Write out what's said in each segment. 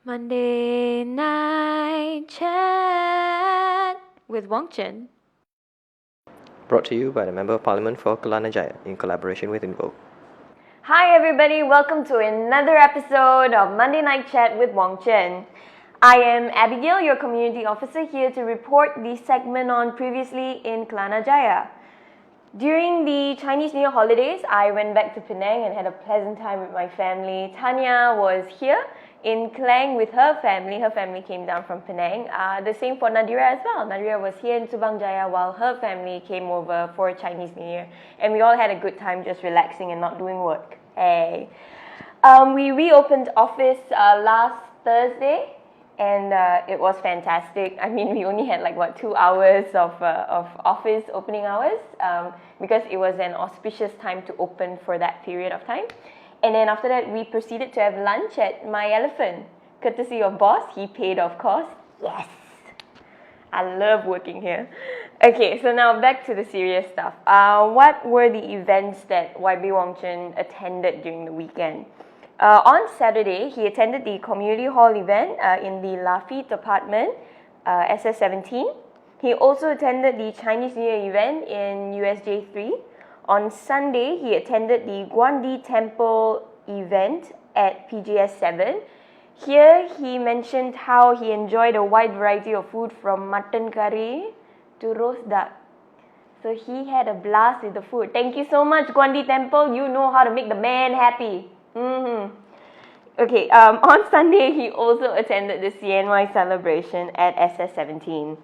Monday Night Chat with Wong Chen. Brought to you by the Member of Parliament for Kelana Jaya in collaboration with Invo. Hi everybody, welcome to another episode of Monday Night Chat with Wong Chen. I am Abigail, your community officer, here to report the segment on previously in Kelana Jaya. During the Chinese New Year holidays, I went back to Penang and had a pleasant time with my family. Tania was here in Klang with her family. Her family came down from Penang. The same for Nadira as well. Nadira was here in Subang Jaya while her family came over for Chinese New Year. And we all had a good time just relaxing and not doing work. Hey. We reopened office last Thursday. And it was fantastic. I mean, we only had 2 hours of office opening hours because it was an auspicious time to open for that period of time. And then after that, we proceeded to have lunch at My Elephant. Courtesy of boss, he paid, of course. Yes! I love working here. Okay, so now back to the serious stuff. What were the events that YB Wong Chen attended during the weekend? On Saturday, he attended the community hall event in the Lafitte apartment, SS7. He also attended the Chinese New Year event in USJ3. On Sunday, he attended the Guandi Temple event at PJS7. Here, he mentioned how he enjoyed a wide variety of food from mutton curry to roast duck. So he had a blast with the food. Thank you so much, Guandi Temple. You know how to make the man happy. Okay, on Sunday, he also attended the CNY celebration at SS17.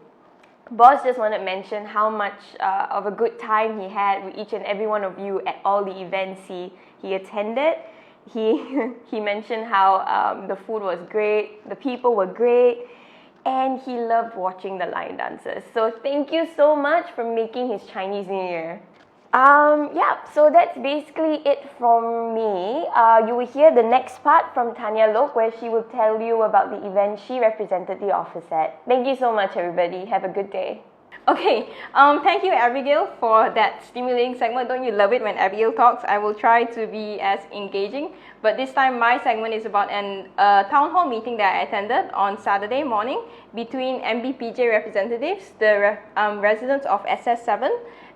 Boss just wanted to mention how much of a good time he had with each and every one of you at all the events he attended. He mentioned how the food was great, the people were great, and he loved watching the line dances. So thank you so much for making his Chinese New Year. So that's basically it from me. You will hear the next part from Tania Lok, where she will tell you about the event she represented the office at. Thank you so much, everybody. Have a good day. Okay, thank you Abigail for that stimulating segment. Don't you love it when Abigail talks? I will try to be as engaging, but this time my segment is about a town hall meeting that I attended on Saturday morning between MBPJ representatives, the residents of SS7,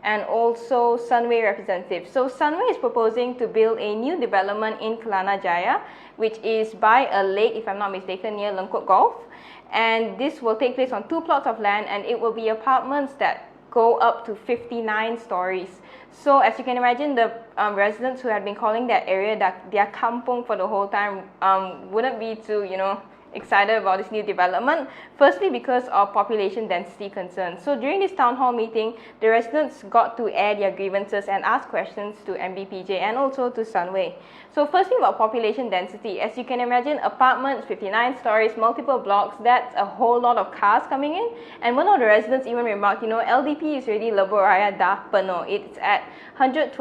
and also Sunway representatives. So Sunway is proposing to build a new development in Kelana Jaya, which is by a lake, if I'm not mistaken, near Lengkok Golf. And this will take place on 2 plots of land, and it will be apartments that go up to 59 stories. So as you can imagine, the residents who had been calling that area their kampong for the whole time wouldn't be too, excited about this new development. Firstly, because of population density concerns. So during this town hall meeting, the residents got to air their grievances and ask questions to MBPJ and also to Sunway. So firstly, about population density, as you can imagine, apartments, 59 stories, multiple blocks, that's a whole lot of cars coming in. And one of the residents even remarked, LDP is already Lebuh Raya dah penuh. It's at 120%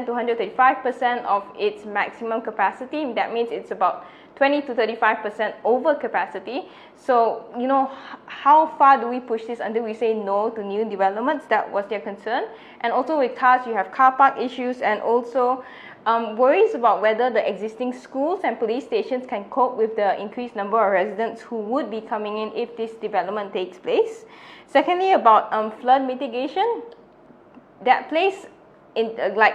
to 135% of its maximum capacity. That means it's about 20 to 35% over capacity. So, how far do we push this until we say no to new developments? That was their concern. And also with cars, you have car park issues and also worries about whether the existing schools and police stations can cope with the increased number of residents who would be coming in if this development takes place. Secondly, about flood mitigation, that place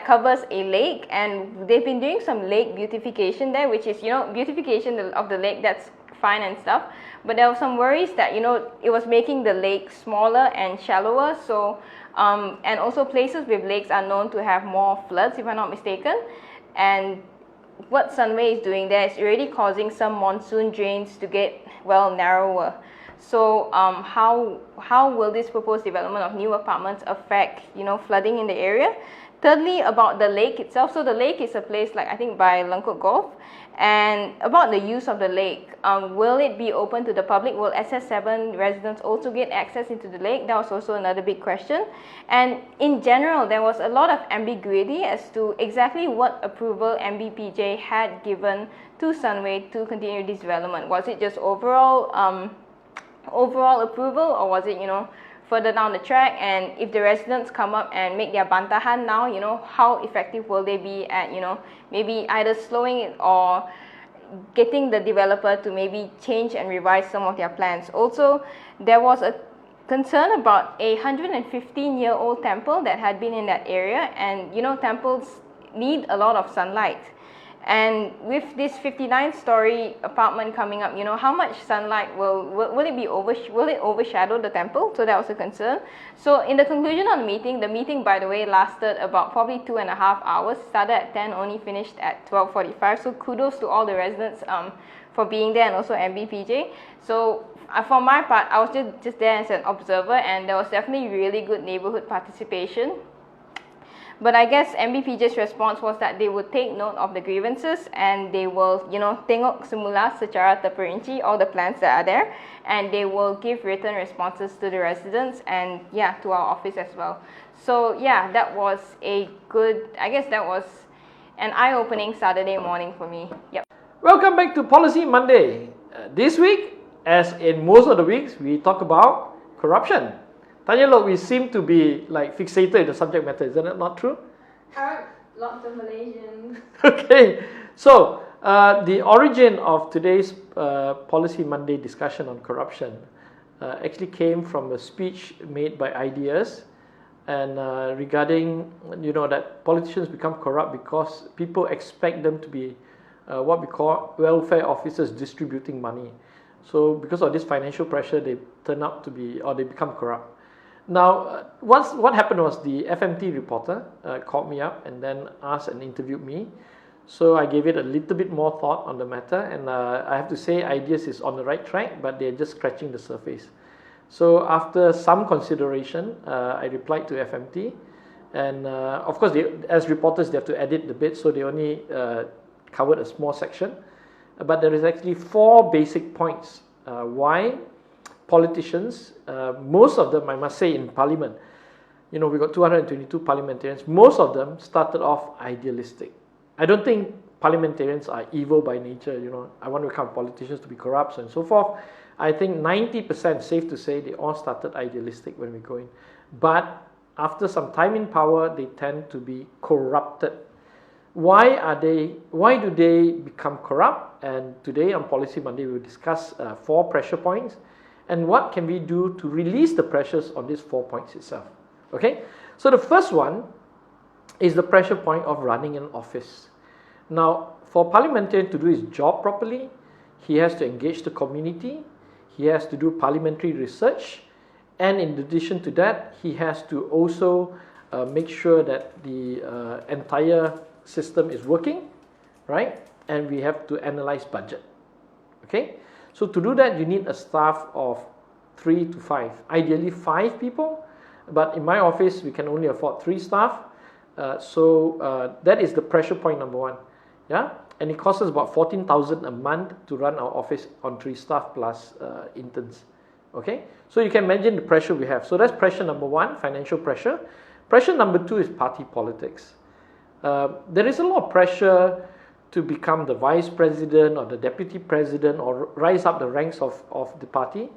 covers a lake, and they've been doing some lake beautification there, which is beautification of the lake. That's fine and stuff, but there were some worries that it was making the lake smaller and shallower. So and also places with lakes are known to have more floods, if I'm not mistaken. And what Sunway is doing there is already causing some monsoon drains to get narrower. So how will this proposed development of new apartments affect flooding in the area? Thirdly, about the lake itself. So the lake is a place I think by Lengkok Golf. And about the use of the lake, will it be open to the public? Will SS7 residents also get access into the lake? That was also another big question. And in general, there was a lot of ambiguity as to exactly what approval MBPJ had given to Sunway to continue this development. Was it just overall approval, or was it further down the track? And if the residents come up and make their bantahan now, how effective will they be at maybe either slowing it or getting the developer to maybe change and revise some of their plans. Also, there was a concern about a 115-year-old temple that had been in that area, and temples need a lot of sunlight. And with this 59-story apartment coming up, how much sunlight will it overshadow the temple? So that was a concern. So in the conclusion of the meeting, by the way, lasted about probably 2.5 hours. Started at 10, only finished at 12:45. So kudos to all the residents for being there, and also MBPJ. So for my part, I was just there as an observer, and there was definitely really good neighborhood participation. But I guess MBPJ's response was that they would take note of the grievances, and they will, tengok semula secara terperinci all the plans that are there, and they will give written responses to the residents and to our office as well. So that was that was an eye-opening Saturday morning for me. Yep. Welcome back to Policy Monday. This week, as in most of the weeks, we talk about corruption. Tania, look, we seem to be fixated in the subject matter. Isn't it not true? Lots of Malaysians. Okay, so the origin of today's Policy Monday discussion on corruption actually came from a speech made by Ideas, and regarding that politicians become corrupt because people expect them to be what we call welfare officers distributing money. So because of this financial pressure, they turn out to be, or they become corrupt. Now, what happened was the FMT reporter called me up and then asked and interviewed me. So I gave it a little bit more thought on the matter, and I have to say Ideas is on the right track, but they're just scratching the surface. So after some consideration, I replied to FMT, and of course, as reporters, they have to edit the bit, so they only covered a small section. But there is actually 4 basic points why politicians, most of them, I must say, in Parliament, we got 222 parliamentarians, most of them started off idealistic. I don't think parliamentarians are evil by nature, I want to become politicians to be corrupt and so forth. I think 90%, safe to say, they all started idealistic when we go in. But after some time in power, they tend to be corrupted. Why do they become corrupt? And today on Policy Monday, we will discuss 4 pressure points and what can we do to release the pressures on these 4 points itself. Okay, so the first one is the pressure point of running an office. Now, for a parliamentarian to do his job properly, he has to engage the community, he has to do parliamentary research, and in addition to that, he has to also make sure that the entire system is working, right? And we have to analyze budget. Okay, so to do that, you need a staff of 3 to 5, ideally 5 people, but in my office, we can only afford 3 staff. So that is the pressure point number 1. Yeah, and it costs us about 14,000 a month to run our office on 3 staff plus interns. Okay, so you can imagine the pressure we have. So that's pressure number 1, financial pressure. Pressure number 2 is party politics. There is a lot of pressure to become the vice president or the deputy president or rise up the ranks of the party.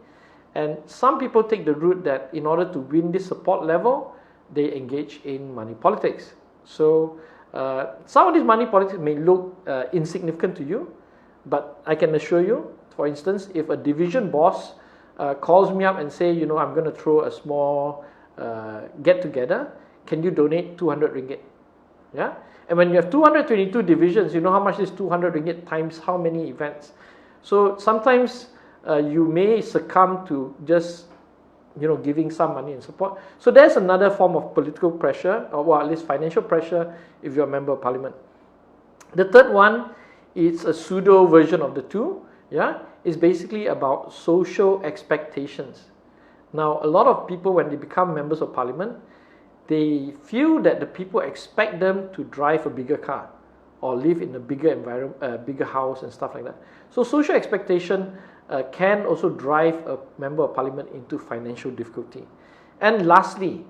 And some people take the route that in order to win this support level, they engage in money politics. So some of these money politics may look insignificant to you, but I can assure you, for instance, if a division boss calls me up and say, I'm going to throw a small get-together, can you donate 200 ringgit? Yeah, and when you have 222 divisions, you know how much is 200 ringgit times how many events. So sometimes you may succumb to just giving some money and support. So there's another form of political pressure, or at least financial pressure, if you're a member of parliament. The third one is a pseudo version of the two. Yeah, it's basically about social expectations. Now, a lot of people, when they become members of parliament, they feel that the people expect them to drive a bigger car or live in a bigger environment, bigger house and stuff like that. So social expectation can also drive a member of parliament into financial difficulty. And lastly,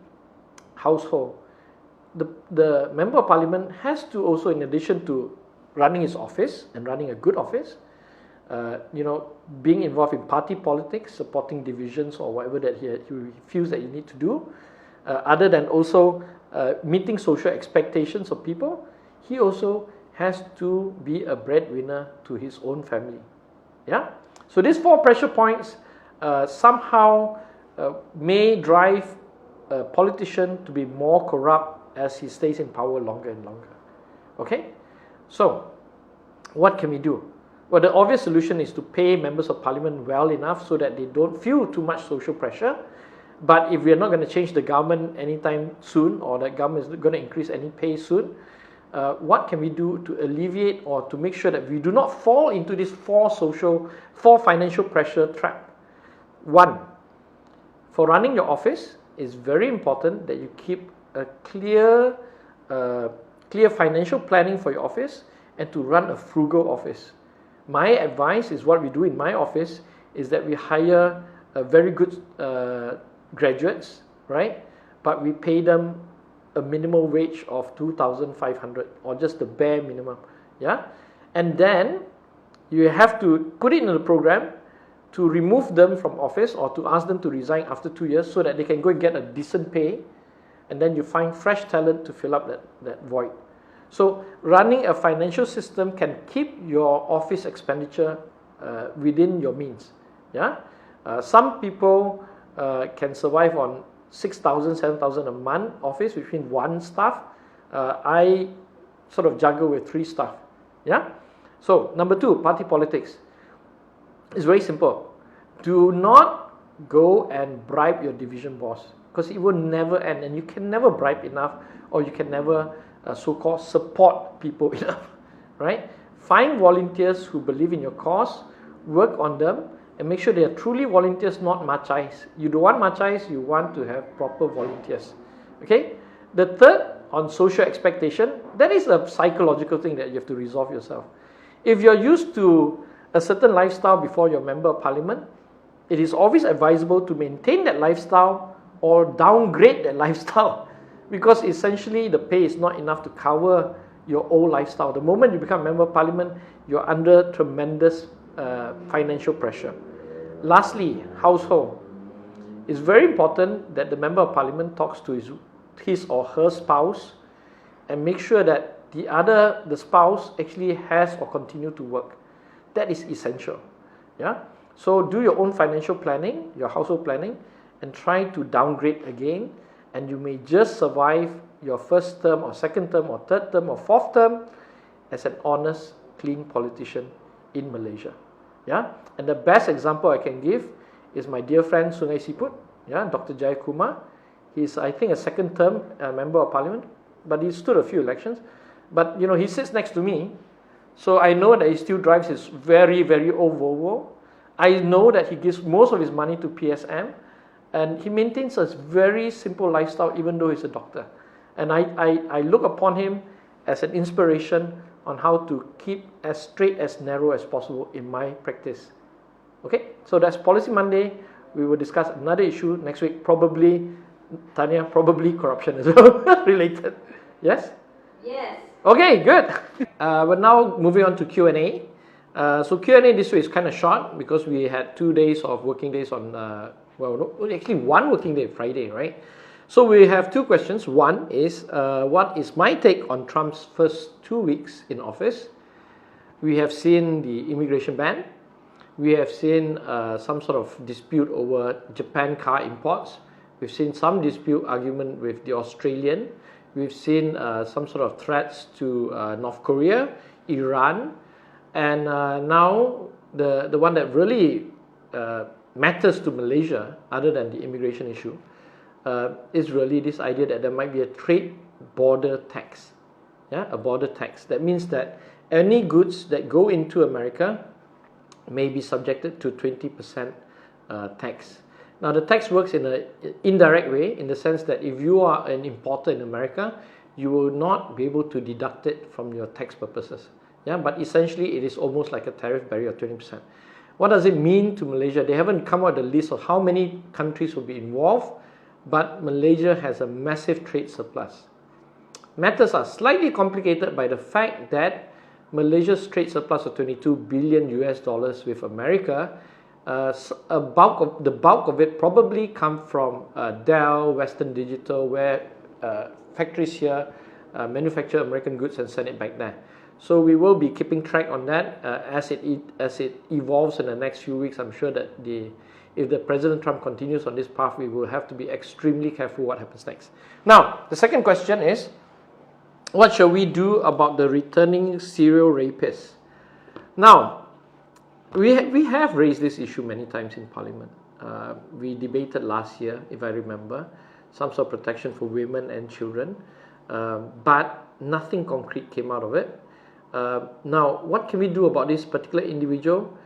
household. The member of parliament has to also, in addition to running his office and running a good office, being involved in party politics, supporting divisions or whatever that he feels that you need to do, other than also meeting social expectations of people, he also has to be a breadwinner to his own family. Yeah? So these 4 pressure points somehow may drive a politician to be more corrupt as he stays in power longer and longer. Okay? So, what can we do? Well, the obvious solution is to pay members of parliament well enough so that they don't feel too much social pressure. But if we are not going to change the government anytime soon, or the government is going to increase any pay soon, what can we do to alleviate or to make sure that we do not fall into this 4 financial pressure trap? 1, for running your office, it's very important that you keep a clear financial planning for your office and to run a frugal office. My advice is what we do in my office is that we hire a very good graduates, right? But we pay them a minimum wage of 2,500 or just the bare minimum, yeah? And then you have to put it in the program to remove them from office or to ask them to resign after 2 years so that they can go and get a decent pay, and then you find fresh talent to fill up that void. So running a financial system can keep your office expenditure within your means, yeah? Some people can survive on 6,000, 7,000 a month office between 1 staff. I sort of juggle with 3 staff. Yeah. So number 2, party politics. It's very simple. Do not go and bribe your division boss, because it will never end, and you can never bribe enough, or you can never so-called support people enough. Right? Find volunteers who believe in your cause, work on them, and make sure they are truly volunteers, not machais. You don't want machais, you want to have proper volunteers. Okay? The third, on social expectation, that is a psychological thing that you have to resolve yourself. If you're used to a certain lifestyle before you're a member of parliament, it is always advisable to maintain that lifestyle or downgrade that lifestyle, because essentially the pay is not enough to cover your old lifestyle. The moment you become a member of parliament, you're under tremendous financial pressure. Lastly, household. It's very important that the member of parliament talks to his or her spouse and make sure that the spouse actually has or continue to work. That is essential. Yeah. So do your own financial planning, your household planning, and try to downgrade again, and you may just survive your first term or second term or third term or fourth term as an honest, clean politician in Malaysia. Yeah, and the best example I can give is my dear friend Sungai Siput, yeah, Dr. Jaya. He's, I think, a second term member of parliament, but he stood a few elections. But you know, he sits next to me, so I know that he still drives his very, very old Volvo. I know that he gives most of his money to PSM, and he maintains a very simple lifestyle even though he's a doctor. And I look upon him as an inspiration on how to keep as straight, as narrow as possible in my practice. Okay, so that's Policy Monday. We will discuss another issue next week, probably, Tania, probably corruption as well, related. Yes? Yes. Okay, good. We're now moving on to Q&A. So Q&A this week is kind of short because we had 2 days of working days on, actually 1 working day, Friday, right? So we have 2 questions. One is, what is my take on Trump's first 2 weeks in office? We have seen the immigration ban. We have seen some sort of dispute over Japan car imports. We've seen some dispute argument with the Australian. We've seen some sort of threats to North Korea, Iran, and now the one that really matters to Malaysia, other than the immigration issue, is really this idea that there might be a trade border tax. Yeah, a border tax. That means that any goods that go into America may be subjected to 20% tax. Now, the tax works in an indirect way, in the sense that if you are an importer in America, you will not be able to deduct it from your tax purposes. Yeah, but essentially it is almost like a tariff barrier of 20%. What does it mean to Malaysia? They haven't come out with a list of how many countries will be involved, but Malaysia has a massive trade surplus. Matters are slightly complicated by the fact that Malaysia's trade surplus of 22 billion US dollars with America, the bulk of it probably come from Dell, Western Digital, where factories here manufacture American goods and send it back there. So we will be keeping track on that as it evolves in the next few weeks. I'm sure that if the President Trump continues on this path, we will have to be extremely careful what happens next. Now, the second question is, what shall we do about the returning serial rapists? Now, we have raised this issue many times in Parliament. We debated last year, if I remember, some sort of protection for women and children, but nothing concrete came out of it. Now, what can we do about this particular individual?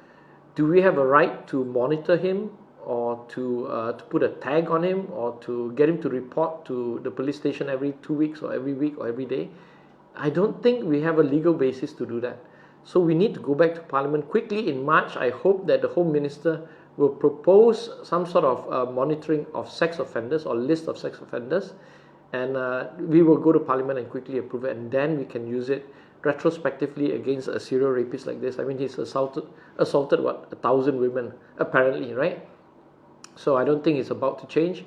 Do we have a right to monitor him, or to put a tag on him, or to get him to report to the police station every 2 weeks or every week or every day? I don't think we have a legal basis to do that. So we need to go back to Parliament quickly in March. I hope that the Home Minister will propose some sort of monitoring of sex offenders or list of sex offenders, and we will go to Parliament and quickly approve it, and then we can use it retrospectively against a serial rapist like this. I mean, he's assaulted what, 1,000 women apparently, right? So I don't think it's about to change,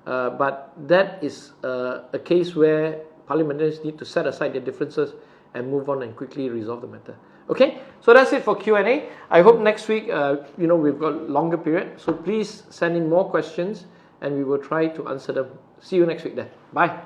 but that is a case where parliamentarians need to set aside their differences and move on and quickly resolve the matter. Okay, so that's it for Q&A. I hope next week, we've got longer period, so please send in more questions and we will try to answer them. See you next week then. Bye.